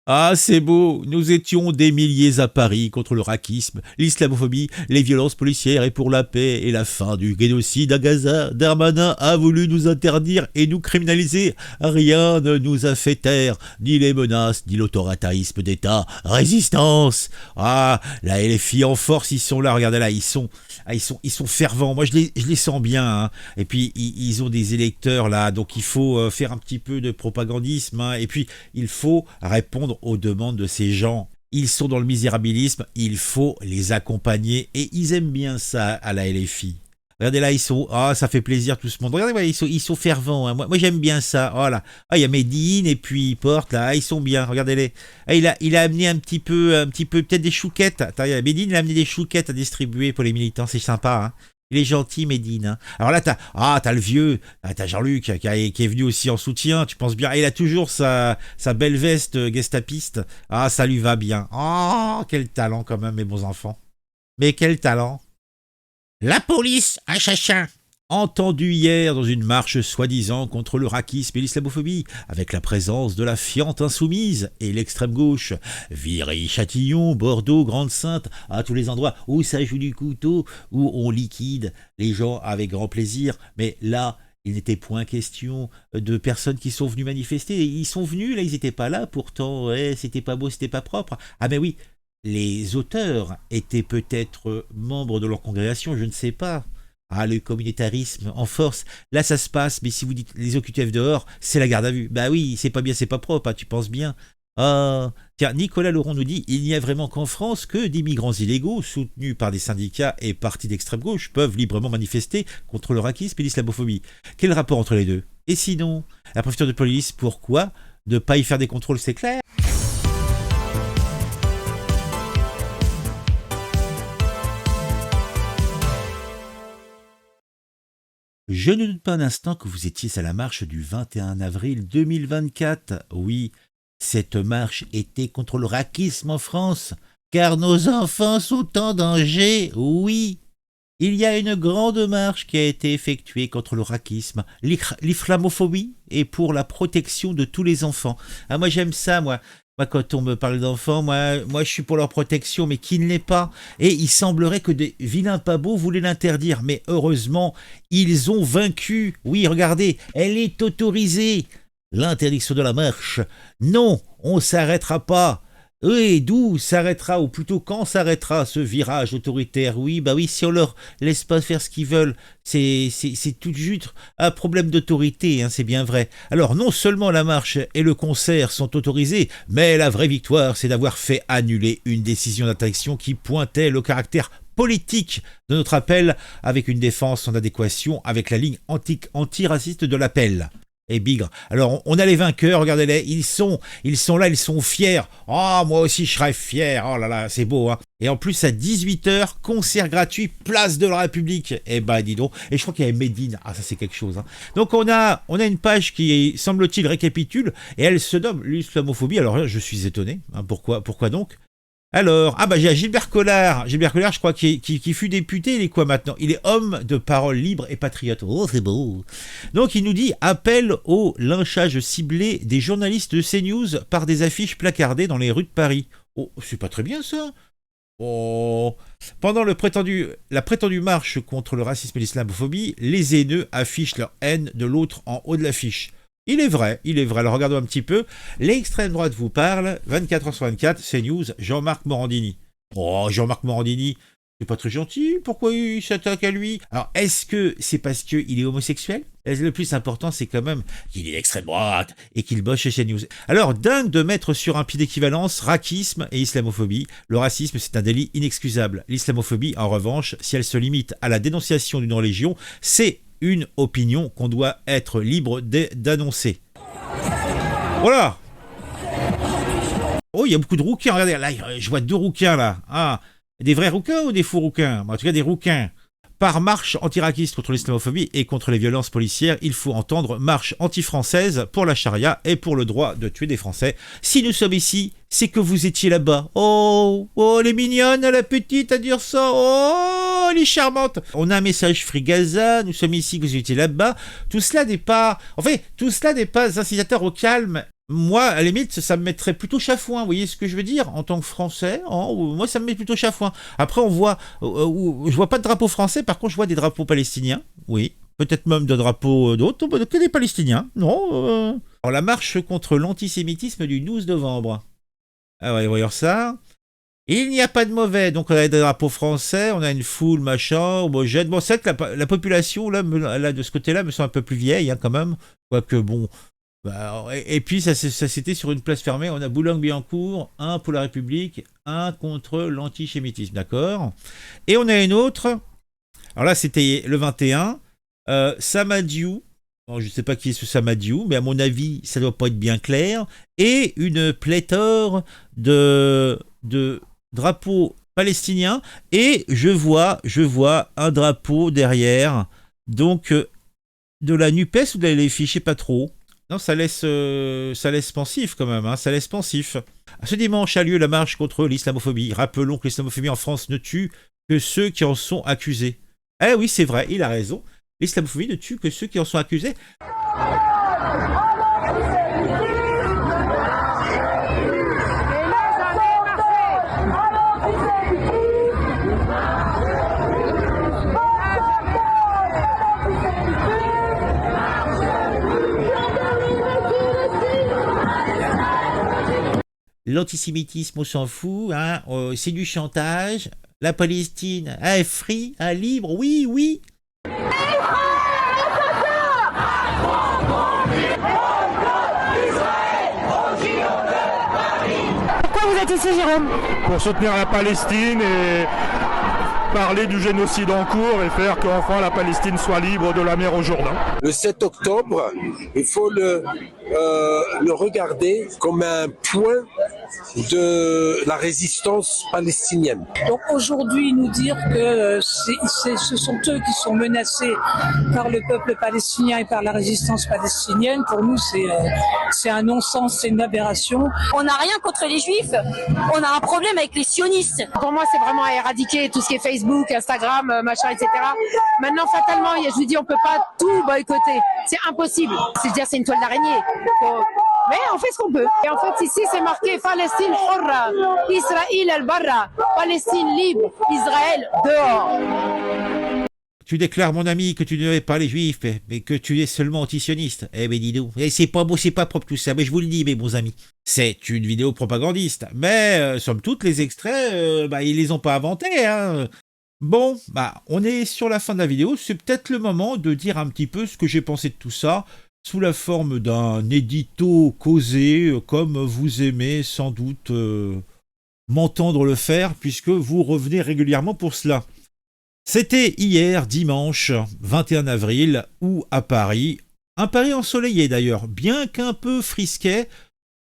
Ah, c'est beau, nous étions des milliers à Paris contre le racisme, l'islamophobie, les violences policières et pour la paix et la fin du génocide à Gaza. Darmanin a voulu nous interdire et nous criminaliser. Rien ne nous a fait taire, ni les menaces, ni l'autoritarisme d'État. Résistance. Ah, la LFI en force, ils sont là, regardez là, ils sont fervents. Moi, je les sens bien, hein. Et puis, ils ont des électeurs là, donc il faut faire un petit peu de propagandisme, hein. Et puis, il faut répondre aux demandes de ces gens. Ils sont dans le misérabilisme, il faut les accompagner et ils aiment bien ça à la LFI. Regardez là, ils sont. Ah, ça fait plaisir tout ce monde. Regardez, ouais, ils sont fervents, hein. Moi, j'aime bien ça. Voilà. Ah, il y a Medine et puis Porte là. Ah, ils sont bien. Regardez-les. Ah, il a amené un petit peu, peut-être des chouquettes. Attends, Medine, il a amené des chouquettes à distribuer pour les militants. C'est sympa, hein. Il est gentil, Medine, hein. Alors là, t'as le vieux, t'as Jean-Luc qui est venu aussi en soutien, tu penses bien. Et il a toujours sa belle veste gestapiste. Ah, ça lui va bien. Oh, quel talent quand même, mes bons enfants. Mais quel talent. La police à Chachin. Entendu hier dans une marche soi-disant contre le racisme et l'islamophobie, avec la présence de la fiente insoumise et l'extrême gauche. Viry, Châtillon, Bordeaux, Grande-Sainte, à tous les endroits où ça joue du couteau, où on liquide les gens avec grand plaisir. Mais là, il n'était point question de personnes qui sont venues manifester. Ils sont venus, là, ils n'étaient pas là, pourtant, ouais, c'était pas beau, c'était pas propre. Ah mais oui, les auteurs étaient peut-être membres de leur congrégation, je ne sais pas. Ah, le communautarisme en force. Là, ça se passe, mais si vous dites les OQTF dehors, c'est la garde à vue. Bah oui, c'est pas bien, c'est pas propre, hein, tu penses bien. Ah, tiens, Nicolas Laurent nous dit il n'y a vraiment qu'en France que des migrants illégaux, soutenus par des syndicats et partis d'extrême gauche, peuvent librement manifester contre le racisme et l'islamophobie. Quel rapport entre les deux? Et sinon, la préfecture de police, pourquoi ne pas y faire des contrôles, c'est clair? Je ne doute pas un instant que vous étiez à la marche du 21 avril 2024. Oui, cette marche était contre le racisme en France, car nos enfants sont en danger. Oui, il y a une grande marche qui a été effectuée contre le racisme, l'islamophobie et pour la protection de tous les enfants. Ah, moi j'aime ça, moi. Moi, quand on me parle d'enfants, moi je suis pour leur protection, mais qui ne l'est pas. Et il semblerait que des vilains pas beaux voulaient l'interdire. Mais heureusement, ils ont vaincu. Oui, regardez, elle est autorisée. L'interdiction de la marche. Non, on ne s'arrêtera pas. Oui, d'où s'arrêtera, ou plutôt quand s'arrêtera ce virage autoritaire? Oui, bah oui, si on leur laisse pas faire ce qu'ils veulent, c'est tout juste un problème d'autorité, hein, c'est bien vrai. Alors non seulement la marche et le concert sont autorisés, mais la vraie victoire, c'est d'avoir fait annuler une décision d'interdiction qui pointait le caractère politique de notre appel avec une défense en adéquation avec la ligne antiraciste de l'appel. Et Bigre. Alors, on a les vainqueurs, regardez-les, ils sont là, ils sont fiers. Oh, moi aussi, je serais fier. Oh là là, c'est beau, hein. Et en plus, à 18h, concert gratuit, place de la République. Eh ben, dis donc. Et je crois qu'il y avait Médine. Ah, ça, c'est quelque chose, hein. Donc, on a une page qui, semble-t-il, récapitule, et elle se nomme l'islamophobie. Alors là, je suis étonné. Hein, pourquoi donc? Alors, ah bah j'ai Gilbert Collard. Gilbert Collard, je crois qu'il fut député, il est quoi maintenant? Il est homme de parole libre et patriote. Oh, c'est beau. Donc il nous dit appel au lynchage ciblé des journalistes de CNews par des affiches placardées dans les rues de Paris. Oh, c'est pas très bien ça. Oh. Pendant la prétendue marche contre le racisme et l'islamophobie, les haineux affichent leur haine de l'autre en haut de l'affiche. Il est vrai. Alors regardons un petit peu. L'extrême droite vous parle, 24h sur 24, CNews, Jean-Marc Morandini. Oh, Jean-Marc Morandini, c'est pas très gentil, pourquoi il s'attaque à lui? Alors, est-ce que c'est parce qu'il est homosexuel? Le plus important, c'est quand même qu'il est d'extrême droite et qu'il bosse chez CNews. Alors, dingue de mettre sur un pied d'équivalence racisme et islamophobie. Le racisme, c'est un délit inexcusable. L'islamophobie, en revanche, si elle se limite à la dénonciation d'une religion, c'est une opinion qu'on doit être libre d'annoncer. Voilà. Oh, il y a beaucoup de rouquins. Regardez, là, je vois deux rouquins, là. Ah, des vrais rouquins ou des faux rouquins? En tout cas, des rouquins. Par marche anti-raquiste contre l'islamophobie et contre les violences policières, il faut entendre marche anti-française pour la charia et pour le droit de tuer des Français. Si nous sommes ici, c'est que vous étiez là-bas. Oh, elle est mignonne, la petite, à dire ça. Oh, elle est charmante. On a un message Free Gaza, nous sommes ici, que vous étiez là-bas. Tout cela n'est pas incitateur au calme Moi, à la limite, ça me mettrait plutôt chafouin, vous voyez ce que je veux dire, en tant que Français, moi ça me met plutôt chafouin. Après, je vois pas de drapeau français, par contre je vois des drapeaux palestiniens, oui, peut-être même de drapeaux d'autres, que des Palestiniens, non. Alors la marche contre l'antisémitisme du 12 novembre. Ah ouais, voyons ça. Il n'y a pas de mauvais, donc on a des drapeaux français, on a une foule, machin, homogène. Bon, c'est vrai que la population, là, de ce côté-là, me semble un peu plus vieille, hein, quand même. Quoique, bon. Bah, et puis, ça c'était sur une place fermée. On a Boulogne-Billancourt, un pour la République, un contre l'antisémitisme, d'accord. Et on a une autre. Alors là, c'était le 21. Samadiou. Bon, je ne sais pas qui est ce Samadiou, mais à mon avis, ça ne doit pas être bien clair. Et une pléthore de drapeaux palestiniens. Et je vois un drapeau derrière. Donc, de la NUPES ou de la LFI, je sais pas trop. Non, ça laisse pensif quand même, hein, ça laisse pensif. Ce dimanche a lieu la marche contre l'islamophobie. Rappelons que l'islamophobie en France ne tue que ceux qui en sont accusés. Eh oui, c'est vrai, il a raison. L'islamophobie ne tue que ceux qui en sont accusés. L'antisémitisme, on s'en fout, hein, c'est du chantage. La Palestine, free, libre, oui, oui. Pourquoi vous êtes ici, Jérôme? Pour soutenir la Palestine et parler du génocide en cours et faire qu'enfin la Palestine soit libre de la mer au Jourdain. Le 7 octobre, il faut le regarder comme un point de la résistance palestinienne. Donc aujourd'hui, nous dire que ce sont eux qui sont menacés par le peuple palestinien et par la résistance palestinienne, pour nous, c'est un non-sens, c'est une aberration. On n'a rien contre les juifs, on a un problème avec les sionistes. Pour moi, c'est vraiment à éradiquer tout ce qui est Facebook, Instagram, machin, etc. Maintenant, fatalement, je vous dis, on peut pas tout boycotter. C'est impossible. C'est-à-dire, c'est une toile d'araignée. Mais on fait ce qu'on peut. Et en fait, ici, c'est marqué Palestine hurra, Israël al-barra, Palestine libre, Israël dehors. Tu déclares, mon ami, que tu ne es pas les juifs, mais que tu es seulement antisioniste. Eh ben dis donc, c'est pas beau, c'est pas propre tout ça, mais je vous le dis, mes bons amis. C'est une vidéo propagandiste, mais somme toute, les extraits, ils les ont pas inventés, hein. Bon, on est sur la fin de la vidéo, c'est peut-être le moment de dire un petit peu ce que j'ai pensé de tout ça, sous la forme d'un édito causé, comme vous aimez sans doute m'entendre le faire, puisque vous revenez régulièrement pour cela. C'était hier, dimanche 21 avril, où à Paris, un Paris ensoleillé d'ailleurs, bien qu'un peu frisquet,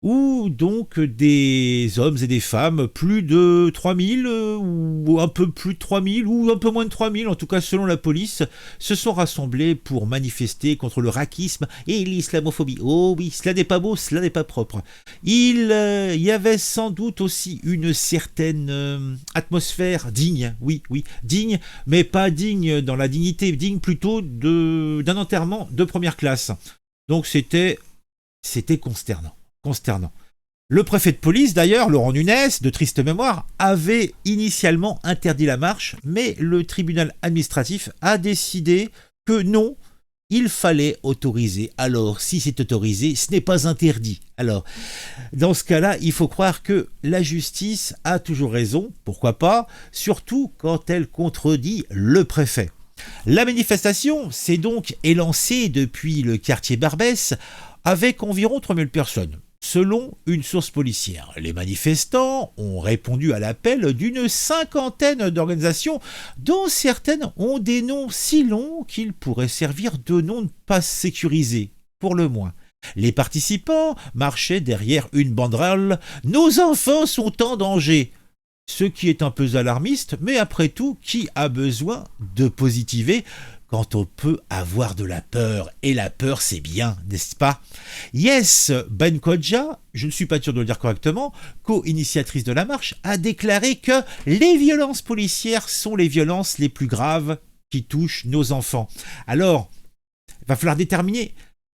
où donc des hommes et des femmes, plus de 3000, ou un peu plus de 3000, ou un peu moins de 3000, en tout cas selon la police, se sont rassemblés pour manifester contre le racisme et l'islamophobie. Oh oui, cela n'est pas beau, cela n'est pas propre. Il y avait sans doute aussi une certaine atmosphère digne, oui, digne, mais pas digne dans la dignité, digne plutôt d'un enterrement de première classe. Donc c'était consternant. Le préfet de police, d'ailleurs, Laurent Nunez, de triste mémoire, avait initialement interdit la marche, mais le tribunal administratif a décidé que non, il fallait autoriser. Alors, si c'est autorisé, ce n'est pas interdit. Alors, dans ce cas-là, il faut croire que la justice a toujours raison, pourquoi pas, surtout quand elle contredit le préfet. La manifestation s'est donc élancée depuis le quartier Barbès avec environ 3000 personnes. Selon une source policière, les manifestants ont répondu à l'appel d'une cinquantaine d'organisations dont certaines ont des noms si longs qu'ils pourraient servir de noms de passe sécurisés, pour le moins. Les participants marchaient derrière une banderole « Nos enfants sont en danger », ce qui est un peu alarmiste, mais après tout, qui a besoin de positiver quand on peut avoir de la peur, et la peur c'est bien, n'est-ce pas? Yes Benkodja, je ne suis pas sûr de le dire correctement, co-initiatrice de la marche, a déclaré que les violences policières sont les violences les plus graves qui touchent nos enfants. Alors, il va falloir déterminer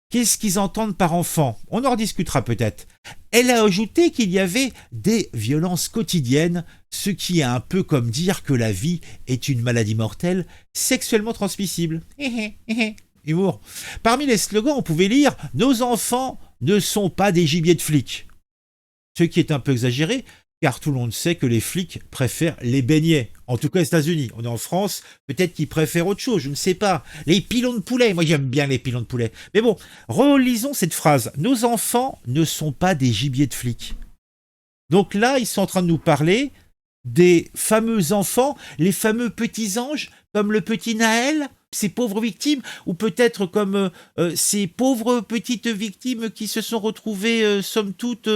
Qu'est-ce qu'ils entendent par enfant? On en rediscutera peut-être. Elle a ajouté qu'il y avait des violences quotidiennes, ce qui est un peu comme dire que la vie est une maladie mortelle sexuellement transmissible. Humour. Parmi les slogans, on pouvait lire « Nos enfants ne sont pas des gibiers de flics ». Ce qui est un peu exagéré, car tout le monde sait que les flics préfèrent les beignets. En tout cas aux États-Unis. On est en France, peut-être qu'ils préfèrent autre chose, je ne sais pas. Les pilons de poulet, moi j'aime bien les pilons de poulet. Mais bon, relisons cette phrase. Nos enfants ne sont pas des gibiers de flics. Donc là, ils sont en train de nous parler des fameux enfants, les fameux petits anges, comme le petit Naël, ces pauvres victimes, ou peut-être comme ces pauvres petites victimes qui se sont retrouvées, somme toute,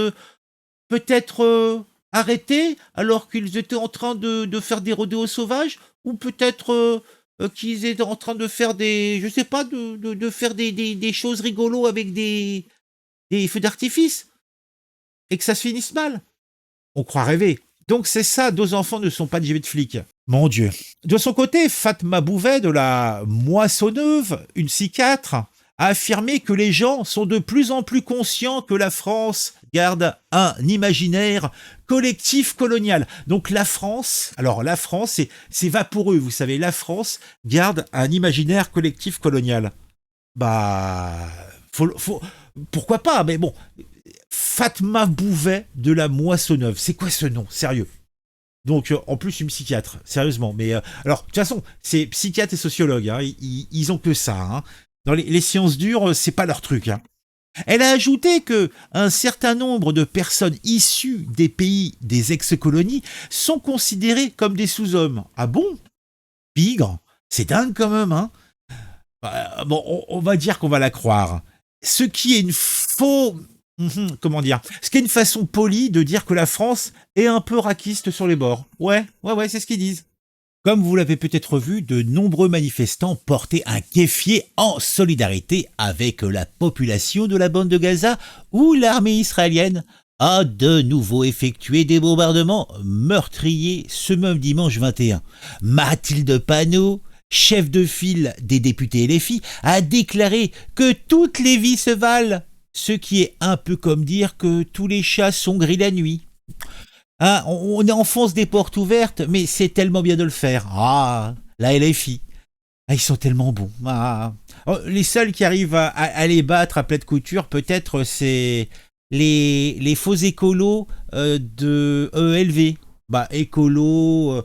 peut-être arrêtés alors qu'ils étaient en train de faire des rodéos sauvages, ou peut-être qu'ils étaient en train de faire des, je sais pas, de faire des choses rigolos avec des feux d'artifice, et que ça se finisse mal. On croit rêver. Donc c'est ça, nos enfants ne sont pas des gibiers de flics. Mon Dieu. De son côté, Fatma Bouvet de la Moissonneuve, une psychiatre, a affirmé que les gens sont de plus en plus conscients que la France garde un imaginaire collectif colonial. Donc la France, alors la France, c'est vaporeux, vous savez, la France garde un imaginaire collectif colonial. Bah, pourquoi pas, mais bon, Fatma Bouvet de la Moissonneuve, c'est quoi ce nom, sérieux? Donc, en plus, une psychiatre, sérieusement. Mais alors, de toute façon, c'est psychiatre et sociologue, hein, ils ont que ça, hein. Dans les sciences dures, c'est pas leur truc, hein. Elle a ajouté que un certain nombre de personnes issues des pays des ex-colonies sont considérées comme des sous-hommes. Ah bon? Pigre, c'est dingue quand même, hein. Bon, on va dire qu'on va la croire. Ce qui est une comment dire? Ce qui est une façon polie de dire que la France est un peu raciste sur les bords. Ouais, c'est ce qu'ils disent. Comme vous l'avez peut-être vu, de nombreux manifestants portaient un kéfier en solidarité avec la population de la bande de Gaza, où l'armée israélienne a de nouveau effectué des bombardements meurtriers ce même dimanche 21. Mathilde Panot, chef de file des députés LFI, a déclaré que toutes les vies se valent, ce qui est un peu comme dire que tous les chats sont gris la nuit. Hein, on enfonce des portes ouvertes, mais c'est tellement bien de le faire. Ah, la LFI. Ah, ils sont tellement bons. Ah. Les seuls qui arrivent à les battre à pleine couture, peut-être, c'est les faux écolos de ELV. Bah, écolos,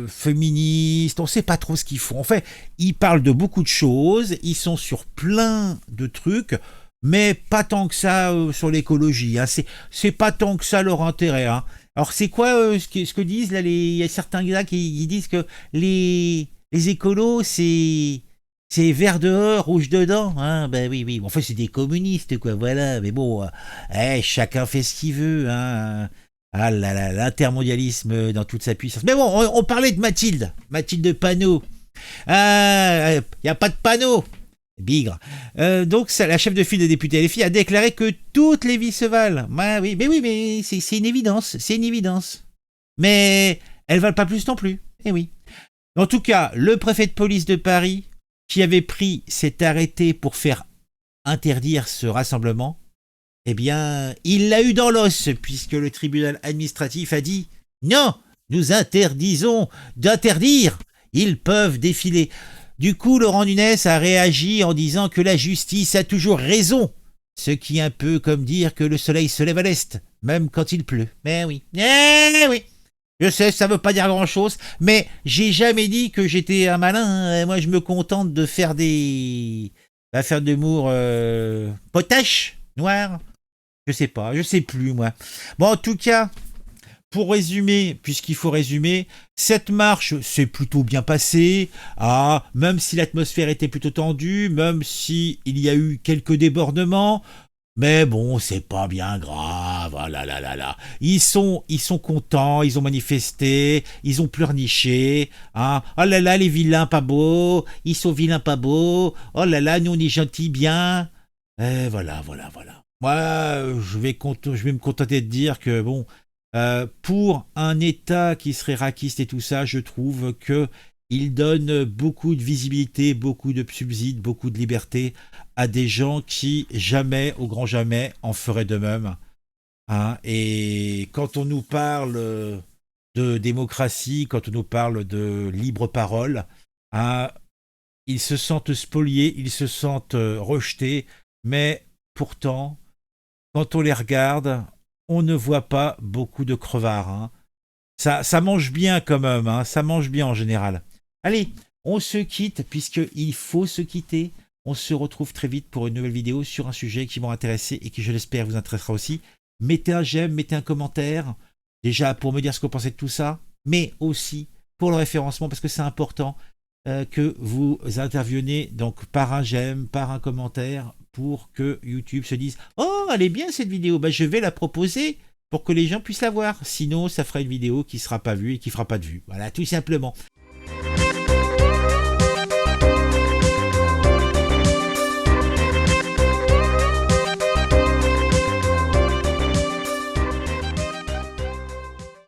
féministes, on sait pas trop ce qu'ils font. En fait, ils parlent de beaucoup de choses, ils sont sur plein de trucs, mais pas tant que ça sur l'écologie. Hein. C'est pas tant que ça leur intérêt. Hein. Alors c'est quoi ce que disent là, il y a certains gars qui disent que les écolos c'est vert dehors, rouge dedans, hein, ben oui, enfin c'est des communistes quoi, voilà, mais bon, chacun fait ce qu'il veut, hein. Ah là là, l'intermondialisme dans toute sa puissance. Mais bon, on parlait de Mathilde Panot. Ah, y a pas de panneau. Bigre. Donc, la chef de file des députés LFI a déclaré que toutes les vies se valent. Bah, oui, mais c'est une évidence, Mais elles valent pas plus non plus. Eh oui. En tout cas, le préfet de police de Paris, qui avait pris cet arrêté pour faire interdire ce rassemblement, eh bien, il l'a eu dans l'os, puisque le tribunal administratif a dit « Non, nous interdisons d'interdire. Ils peuvent défiler. » Du coup, Laurent Nunez a réagi en disant que la justice a toujours raison, ce qui est un peu comme dire que le soleil se lève à l'est, même quand il pleut. Mais oui, je sais, ça veut pas dire grand-chose, mais j'ai jamais dit que j'étais un malin. Hein. Moi, je me contente de faire de l'humour potache, noir. Je sais plus, moi. Bon, en tout cas, pour résumer, puisqu'il faut résumer, cette marche s'est plutôt bien passée, même si l'atmosphère était plutôt tendue, même s'il y a eu quelques débordements, mais bon, c'est pas bien grave, là. Ils sont contents, ils ont manifesté, ils ont pleurniché, hein. Oh là là, les vilains pas beaux, ils sont vilains pas beaux, oh là là, nous on est gentils bien, et voilà. Moi, je vais me contenter de dire que bon, pour un État qui serait raciste et tout ça, je trouve que il donne beaucoup de visibilité, beaucoup de subsides, beaucoup de liberté à des gens qui jamais, au grand jamais, en feraient de même. Hein. Et quand on nous parle de démocratie, quand on nous parle de libre parole, hein, ils se sentent spoliés, ils se sentent rejetés, mais pourtant, quand on les regarde, on ne voit pas beaucoup de crevards. Hein. Ça mange bien quand même, hein, ça mange bien en général. Allez, on se quitte puisqu'il faut se quitter. On se retrouve très vite pour une nouvelle vidéo sur un sujet qui m'a intéressé et qui, je l'espère, vous intéressera aussi. Mettez un j'aime, mettez un commentaire, déjà pour me dire ce que vous pensez de tout ça, mais aussi pour le référencement parce que c'est important que vous interveniez donc par un j'aime, par un commentaire pour que YouTube se dise « Oh, elle est bien cette vidéo, bah, je vais la proposer » pour que les gens puissent la voir. Sinon, ça fera une vidéo qui ne sera pas vue et qui ne fera pas de vue. Voilà, tout simplement.